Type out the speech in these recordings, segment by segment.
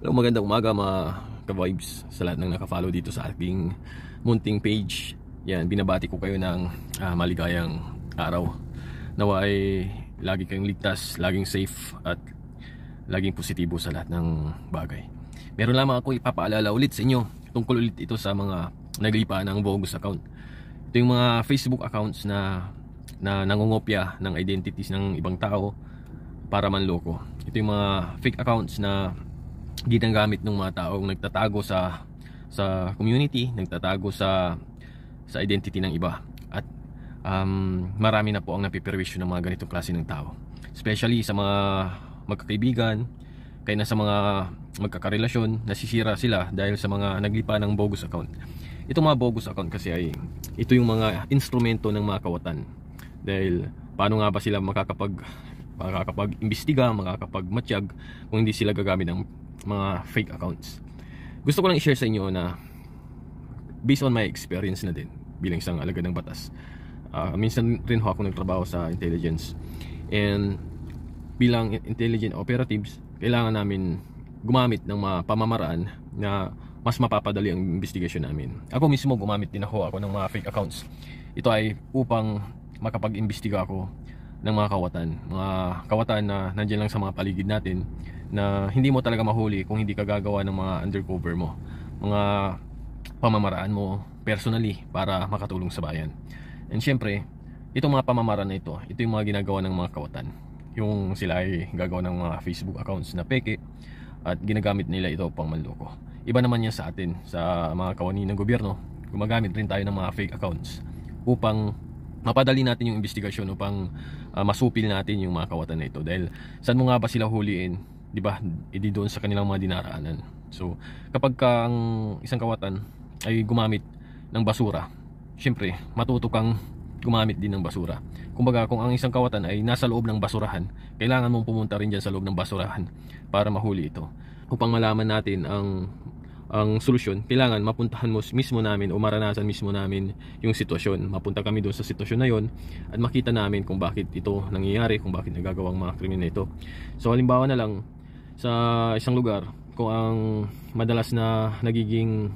Hello, magandang umaga mga ka-vibes sa lahat ng naka-follow dito sa aking munting page. Yan, binabati ko kayo ng maligayang araw. Nawa ay lagi kayong ligtas, laging safe at laging positibo sa lahat ng bagay. Meron lamang ako ipapaalala ulit sa inyo tungkol ulit ito sa mga naglipa ng bogus account. Ito yung mga Facebook accounts na nangungopya ng identities ng ibang tao para manloko. Ito yung mga fake accounts na ginagamit ng mga taong nagtatago sa community, nagtatago sa identity ng iba. At marami na po ang napiperwisyo ng mga ganitong klase ng tao, especially sa mga magkakaibigan, kaya na sa mga magkakarelasyon. Nasisira sila dahil sa mga naglipa ng bogus account. Itong mga bogus account kasi ay ito yung mga instrumento ng mga kawatan. Dahil paano nga ba sila makakapag-imbestiga, makakapag-matsyag kung hindi sila gagamit ng mga fake accounts. Gusto ko lang i-share sa inyo na based on my experience na din bilang isang alagad ng batas. Minsan rin ako nagtrabaho sa intelligence, and bilang intelligent operatives, kailangan namin gumamit ng mga pamamaraan na mas mapapadali ang investigation namin. Ako mismo gumamit din ako ng mga fake accounts. Ito ay upang makapag-imbestiga ako ng mga kawatan na nandiyan lang sa mga paligid natin, na hindi mo talaga mahuli kung hindi ka gagawa ng mga undercover mo, mga pamamaraan mo personally para makatulong sa bayan. And syempre, itong mga pamamaraan na ito yung mga ginagawa ng mga kawatan. Yung sila ay gagawa ng mga Facebook accounts na peke at ginagamit nila ito pang manloko. Iba naman yan sa atin, sa mga kawani ng gobyerno. Gumagamit rin tayo ng mga fake accounts upang mapadali natin yung investigasyon, upang masupil natin yung mga kawatan na ito. Dahil saan mo nga ba sila huliin? Di ba? Hindi doon sa kanilang mga dinaraanan. So, kapag ang isang kawatan ay gumamit ng basura, syempre, matuto kang gumamit din ng basura. Kumbaga, kung ang isang kawatan ay nasa loob ng basurahan, kailangan mong pumunta rin dyan sa loob ng basurahan para mahuli ito. Upang malaman natin ang solusyon, kailangan mapuntahan mismo namin o maranasan mismo namin yung sitwasyon. Mapunta kami doon sa sitwasyon na yon at makita namin kung bakit ito nangyayari, kung bakit nagagawang mga krimen na ito. So halimbawa na lang, sa isang lugar, kung ang madalas na nagiging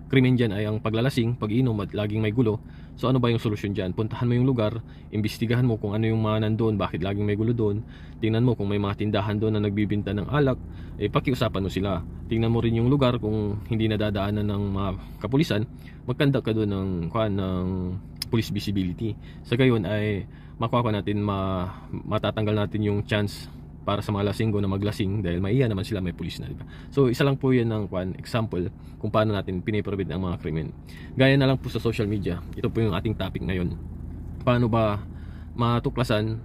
krimen dyan ay ang paglalasing, pag-inom at laging may gulo, so ano ba yung solusyon dyan? Puntahan mo yung lugar, imbestigahan mo kung ano yung mga nandun, bakit laging may gulo doon. Tingnan mo kung may mga tindahan doon na nagbibinta ng alak, pakiusapan mo sila. Tingnan mo rin yung lugar kung hindi nadadaanan ng mga kapulisan, magkandak ka doon ng police visibility. Sa gayon ay makuha natin, matatanggal natin yung chance para sa mga lasinggo na maglasing, dahil maiya naman sila, may pulis na, diba? So isa lang po yan ng example kung paano natin piniprevent ang mga krimen. Gaya na lang po sa social media, ito po yung ating topic ngayon. Paano ba matuklasan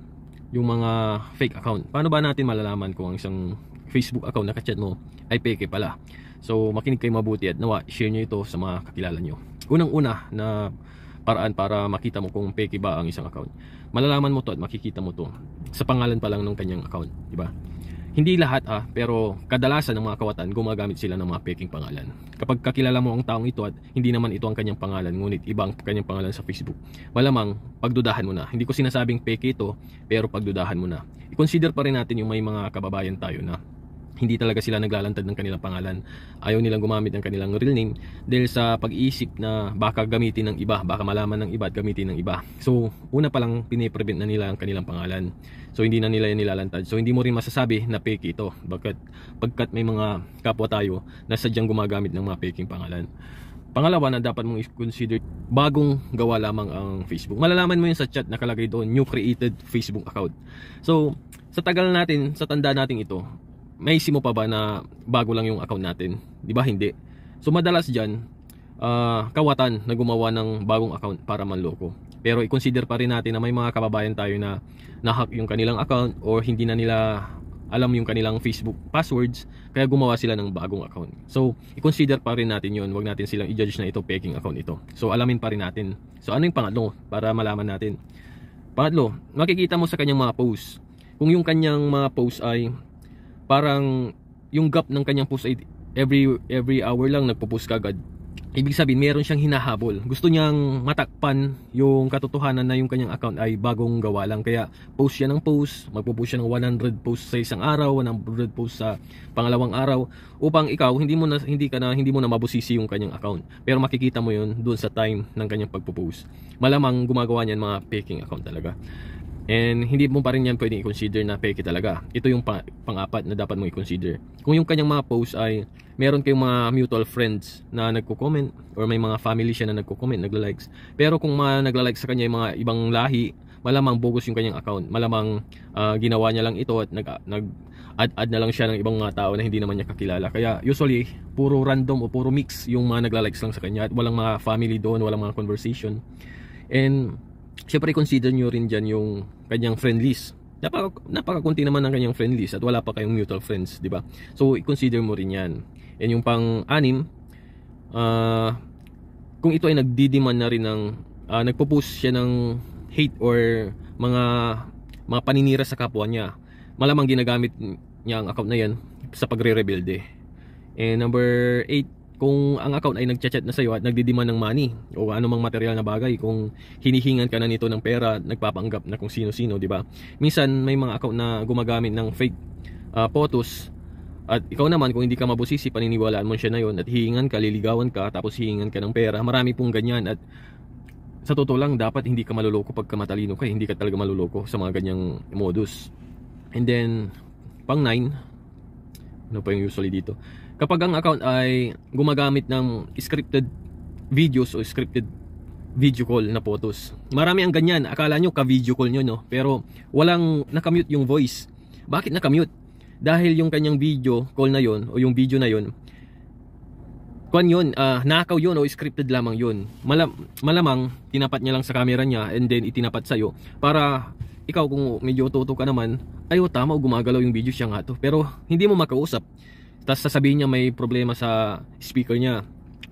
yung mga fake account? Paano ba natin malalaman kung ang isang Facebook account na kachat mo ay peke pala? So makinig kayo mabuti at nawa share nyo ito sa mga kakilala nyo. Unang-una na paraan para makita mo kung peke ba ang isang account, malalaman mo to at makikita mo to sa pangalan pa lang ng kanyang account, di ba? Hindi lahat pero kadalasan ng mga kawatan gumagamit sila ng mga peking pangalan. Kapag kakilala mo ang taong ito at hindi naman ito ang kanyang pangalan, ngunit ibang kanyang pangalan sa Facebook, malamang pagdudahan mo na. Hindi ko sinasabing peke ito, pero pagdudahan mo na. I-consider pa rin natin yung may mga kababayan tayo na hindi talaga sila naglalantad ng kanilang pangalan. Ayaw nilang gumamit ng kanilang real name dahil sa pag-iisip na baka gamitin ng iba, baka malaman ng iba at gamitin ng iba. So una pa lang piniprevent na nila ang kanilang pangalan. So hindi na nila yan nilalantad. So hindi mo rin masasabi na fake ito, pagkat may mga kapwa tayo na sadyang gumagamit ng mga faking pangalan. Pangalawa na dapat mong i-consider, bagong gawa lamang ang Facebook. Malalaman mo yun sa chat, nakalagay doon, new created Facebook account. So sa tagal natin, sa tanda natin ito, may isip mo pa ba na bago lang yung account natin? Di ba hindi? So madalas dyan, kawatan na gumawa ng bagong account para manloko. Pero i-consider pa rin natin na may mga kababayan tayo na nahack yung kanilang account, or hindi na nila alam yung kanilang Facebook passwords, kaya gumawa sila ng bagong account. So i-consider pa rin natin yun. Huwag natin silang i-judge na ito peking account ito. So alamin pa rin natin. So ano yung pangatlo para malaman natin? Pangatlo, makikita mo sa kanyang mga posts. Kung yung kanyang mga posts ay parang yung gap ng kanyang post ay every hour lang nagpo-post kagad, ibig sabihin meron siyang hinahabol. Gusto niyang matakpan yung katotohanan na yung kanyang account ay bagong gawa lang. Kaya post siya ng post, magpo-post siya ng 100 posts sa isang araw, 100 posts sa pangalawang araw, upang ikaw hindi mo na mabusisi yung kanyang account. Pero makikita mo yun doon sa time ng kanyang pagpo-post. Malamang gumagawa niyan mga faking account talaga. And hindi mo pa rin yan pwedeng i-consider na fake talaga. Ito yung pang-apat na dapat mo i-consider. Kung yung kanyang mga post ay meron kayong mga mutual friends na nagko-comment, or may mga family siya na nagko-comment, nagla-likes. Pero kung nagla-like sa kanya yung mga ibang lahi, malamang bogus yung kanyang account. Malamang ginawa niya lang ito at nag-add na lang siya ng ibang mga tao na hindi naman niya kakilala. Kaya usually, puro random o puro mix yung mga nagla-likes lang sa kanya at walang mga family doon, walang mga conversation. And syempre consider nyo rin dyan yung kanyang friend list. Napakakunti naman ng kanyang friend list at wala pa kayong mutual friends, di ba? So i-consider mo rin yan. And yung pang-anim, kung ito ay nagdi-demand na rin ng nagpo-post siya ng hate or mga paninira sa kapwa niya, malamang ginagamit niya ang account na yan sa pagre-rebelde. And number 8, kung ang account ay nagchat-chat na sa'yo at nagdidiman ng money o anumang material na bagay, kung hinihingan ka na nito ng pera, nagpapanggap na kung sino-sino, di ba? Minsan may mga account na gumagamit ng fake photos, at ikaw naman kung hindi ka mabusisi, paniniwalaan mo siya na yon at hihingan ka, liligawan ka, tapos hihingan ka ng pera. Marami pong ganyan, at sa totoo lang dapat hindi ka maluloko pagka matalino ka, hindi ka talaga maluloko sa mga ganyang modus. And then pang 9, ano pa yung usually dito? Kapag ang account ay gumagamit ng scripted videos o scripted video call na photos. Marami ang ganyan. Akala nyo ka-video call nyo, no? Pero walang nakamute yung voice. Bakit nakamute? Dahil yung kanyang video call na yon o yung video na yon, nakaw yun o scripted lamang yun. Malamang tinapat niya lang sa camera niya and then itinapat sa'yo para ikaw, kung medyo tuto ka naman, ayo tama, gumagalaw yung video siya nga to. Pero hindi mo makausap. Tapos sasabihin niya may problema sa speaker niya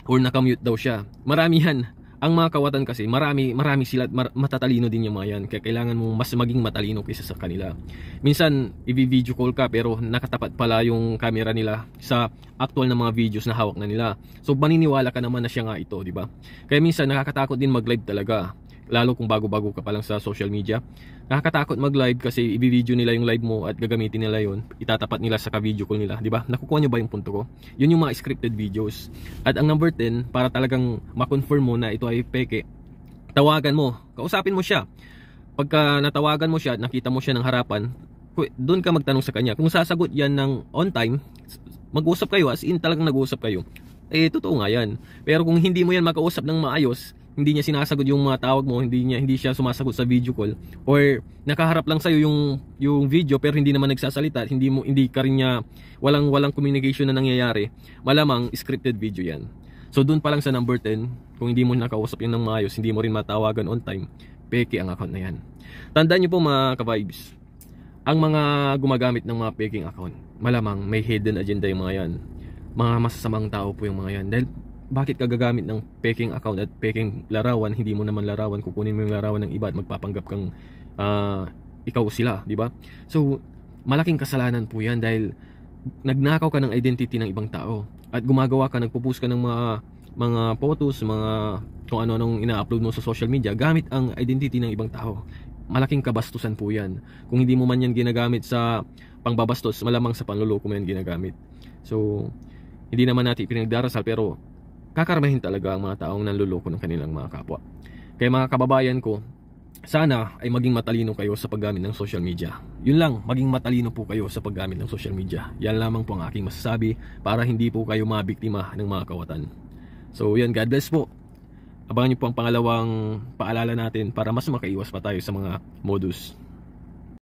or nakamute daw siya. Marami yan. Ang mga kawatan kasi, marami sila, matatalino din yung mga yan. Kaya kailangan mo mas maging matalino kaysa sa kanila. Minsan, i-video call ka pero nakatapat pala yung camera nila sa actual na mga videos na hawak na nila. So, maniniwala ka naman na siya nga ito, di ba? Kaya minsan, nakakatakot din mag-live talaga. Lalo kung bago-bago ka pa lang sa social media. Nakakatakot mag-live kasi i-video nila yung live mo at gagamitin nila yon, itatapat nila sa ka-video call nila, di ba? Nakukuha nyo ba yung punto ko? Yun yung mga scripted videos. At ang number 10, para talagang ma-confirm mo na ito ay peke, tawagan mo, kausapin mo siya. Pagka natawagan mo siya at nakita mo siya ng harapan, doon ka magtanong sa kanya. Kung sasagot yan ng on time, mag-usap kayo, as in talagang nag-usap kayo, eh totoo nga yan. Pero kung hindi mo yan makausap ng maayos, hindi niya sinasagot yung mga tawag mo, hindi siya sumasagot sa video call, or nakaharap lang sa iyo yung video pero hindi naman nagsasalita, hindi ka rin niya, walang communication na nangyayari, malamang scripted video yan. So doon pa lang sa number 10, kung hindi mo nakausap yun ng maayos, hindi mo rin matawagan on time, peke ang account na yan. Tandaan niyo po mga ka-vibes, ang mga gumagamit ng mga peking account, malamang may hidden agenda yung mga yan. Mga masasamang tao po yung mga yan. Dahil bakit ka gagamit ng peking account at peking larawan, hindi mo naman larawan, kukunin mo yung larawan ng iba at magpapanggap kang ikaw sila, di ba? So malaking kasalanan po yan dahil nagnakaw ka ng identity ng ibang tao at gumagawa ka, nagpo-post ka ng mga photos, mga kung ano-anong ina-upload mo sa social media gamit ang identity ng ibang tao. Malaking kabastusan po yan. Kung hindi mo man yan ginagamit sa pangbabastos, malamang sa panluloko mo yan ginagamit. So hindi naman natin pinagdarasal, pero kakarmahin talaga ang mga taong nanluloko ng kanilang mga kapwa. Kaya mga kababayan ko, sana ay maging matalino kayo sa paggamit ng social media. Yun lang, maging matalino po kayo sa paggamit ng social media. Yan lamang po ang aking masasabi para hindi po kayo mabiktima ng mga kawatan. So yan, God bless po. Abangan niyo po ang pangalawang paalala natin para mas makaiwas pa tayo sa mga modus.